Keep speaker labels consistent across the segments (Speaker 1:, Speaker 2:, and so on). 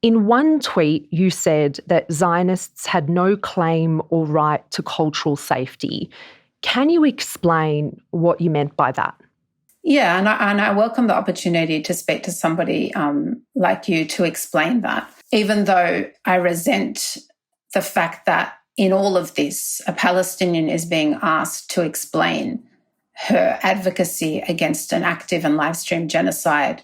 Speaker 1: In one tweet, you said that Zionists had no claim or right to cultural safety. Can you explain what you meant by that?
Speaker 2: Yeah, and I welcome the opportunity to speak to somebody like you to explain that, even though I resent the fact that in all of this, a Palestinian is being asked to explain her advocacy against an active and live stream genocide,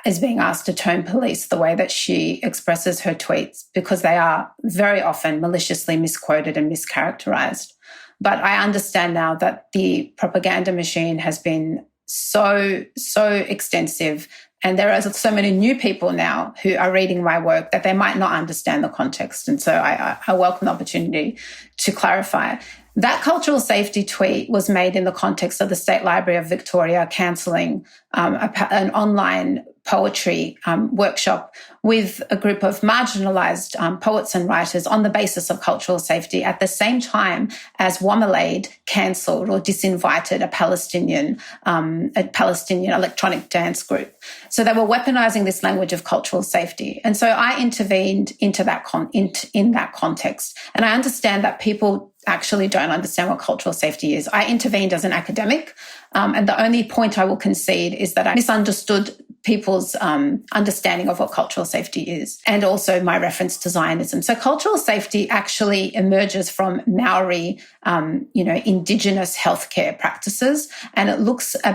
Speaker 2: is being asked to turn police the way that she expresses her tweets, because they are very often maliciously misquoted and mischaracterized. But I understand now that the propaganda machine has been so extensive, and there are so many new people now who are reading my work that they might not understand the context. And so I welcome the opportunity to clarify. That cultural safety tweet was made in the context of the State Library of Victoria cancelling an online poetry workshop with a group of marginalised poets and writers on the basis of cultural safety, at the same time as Adelaide cancelled or disinvited a Palestinian electronic dance group. So they were weaponising this language of cultural safety. And so I intervened in that context. And I understand that people actually don't understand what cultural safety is. I intervened as an academic, and the only point I will concede is that I misunderstood people's understanding of what cultural safety is, and also my reference to Zionism. So cultural safety actually emerges from Maori, indigenous healthcare practices, and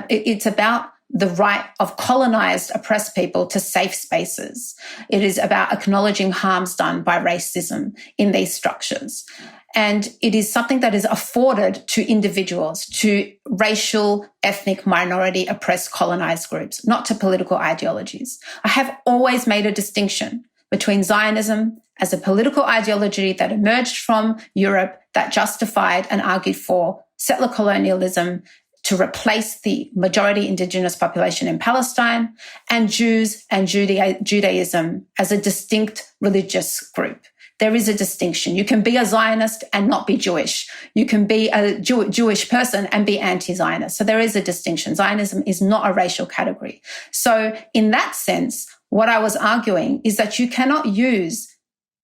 Speaker 2: it's about the right of colonised, oppressed people to safe spaces. It is about acknowledging harms done by racism in these structures. And it is something that is afforded to individuals, to racial, ethnic, minority, oppressed, colonised groups, not to political ideologies. I have always made a distinction between Zionism as a political ideology that emerged from Europe, that justified and argued for settler colonialism to replace the majority indigenous population in Palestine, and Jews and Judaism as a distinct religious group. There is a distinction. You can be a Zionist and not be Jewish. You can be a Jewish person and be anti-Zionist. So there is a distinction. Zionism is not a racial category. So in that sense, what I was arguing is that you cannot use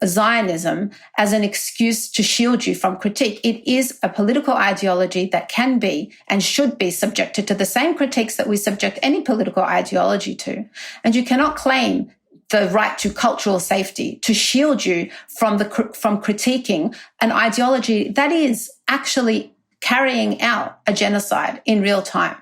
Speaker 2: Zionism as an excuse to shield you from critique. It is a political ideology that can be and should be subjected to the same critiques that we subject any political ideology to. And you cannot claim the right to cultural safety to shield you from critiquing an ideology that is actually carrying out a genocide in real time.